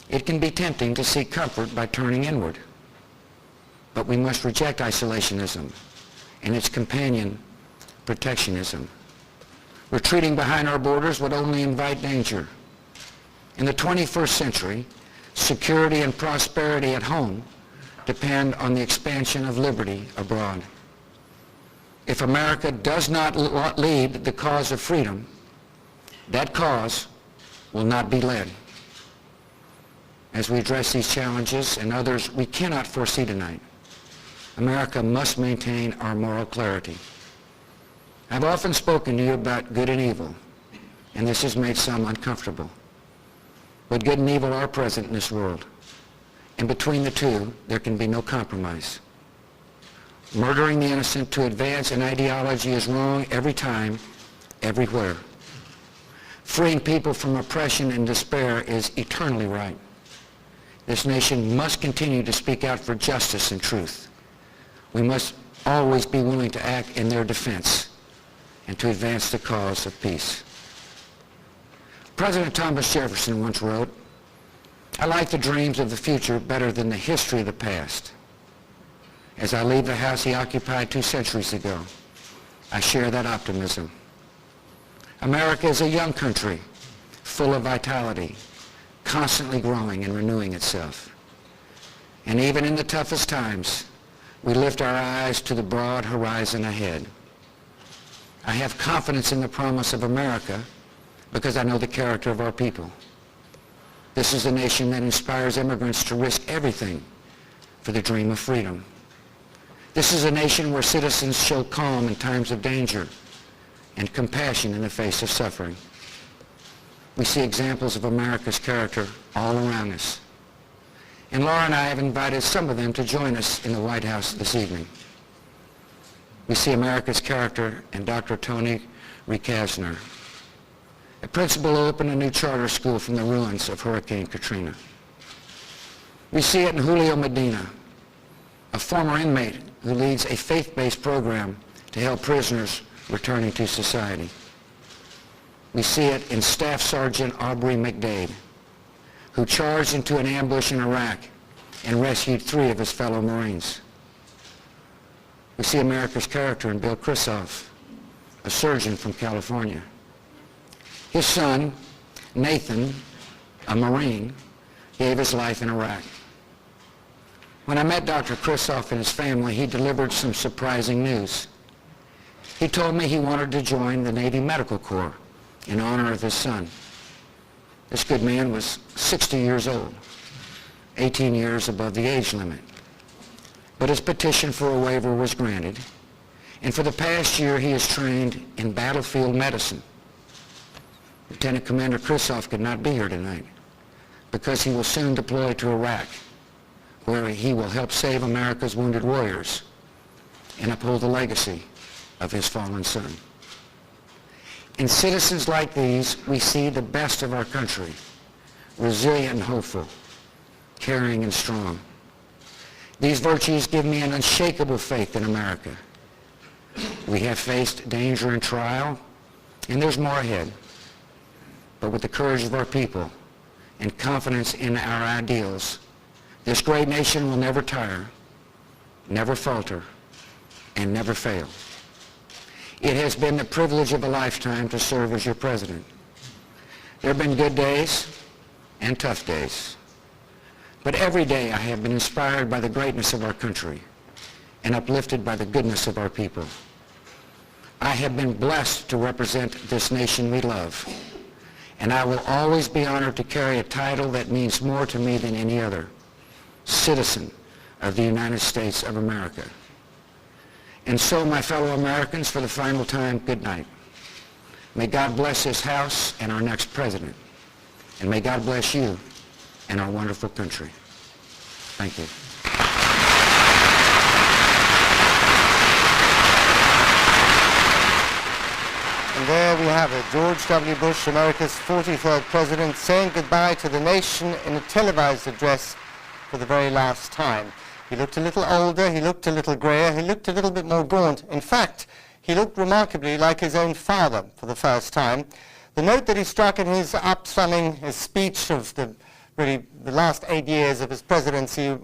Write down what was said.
It can be tempting to seek comfort by turning inward, but we must reject isolationism and its companion, protectionism. Retreating behind our borders would only invite danger. In the 21st century, security and prosperity at home depend on the expansion of liberty abroad. If America does not lead the cause of freedom, that cause will not be led. As we address these challenges and others we cannot foresee tonight, America must maintain our moral clarity. I've often spoken to you about good and evil, and this has made some uncomfortable. But good and evil are present in this world, and between the two, there can be no compromise. Murdering the innocent to advance an ideology is wrong every time, everywhere. Freeing people from oppression and despair is eternally right. This nation must continue to speak out for justice and truth. We must always be willing to act in their defense and to advance the cause of peace. President Thomas Jefferson once wrote, "I like the dreams of the future better than the history of the past." As I leave the house he occupied 2 centuries ago, I share that optimism. America is a young country, full of vitality, constantly growing and renewing itself. And even in the toughest times, we lift our eyes to the broad horizon ahead. I have confidence in the promise of America because I know the character of our people. This is a nation that inspires immigrants to risk everything for the dream of freedom. This is a nation where citizens show calm in times of danger and compassion in the face of suffering. We see examples of America's character all around us. And Laura and I have invited some of them to join us in the White House this evening. We see America's character in Dr. Tony Rekasner, a principal who opened a new charter school from the ruins of Hurricane Katrina. We see it in Julio Medina, a former inmate who leads a faith-based program to help prisoners returning to society. We see it in Staff Sergeant Aubrey McDade, who charged into an ambush in Iraq and rescued 3 of his fellow Marines. We see America's character in Bill Kristoff, a surgeon from California. His son, Nathan, a Marine, gave his life in Iraq. When I met Dr. Kristoff and his family, he delivered some surprising news. He told me he wanted to join the Navy Medical Corps in honor of his son. This good man was 60 years old, 18 years above the age limit. But his petition for a waiver was granted, and for the past year he has trained in battlefield medicine. Lieutenant Commander Kristoff could not be here tonight because he will soon deploy to Iraq, where he will help save America's wounded warriors and uphold the legacy of his fallen son. In citizens like these, we see the best of our country, resilient and hopeful, caring and strong. These virtues give me an unshakable faith in America. We have faced danger and trial, and there's more ahead. But with the courage of our people and confidence in our ideals, this great nation will never tire, never falter, and never fail. It has been the privilege of a lifetime to serve as your president. There have been good days and tough days. But every day I have been inspired by the greatness of our country and uplifted by the goodness of our people. I have been blessed to represent this nation we love, and I will always be honored to carry a title that means more to me than any other, citizen of the United States of America. And so, my fellow Americans, for the final time, good night. May God bless this House and our next president. And may God bless you and our wonderful country. Thank you. And there we have it, George W. Bush, America's 43rd president, saying goodbye to the nation in a televised address for the very last time. He looked a little older, he looked a little grayer, he looked a little bit more gaunt. In fact, he looked remarkably like his own father for the first time. The note that he struck in his upsumming his speech of the really the last 8 years of his presidency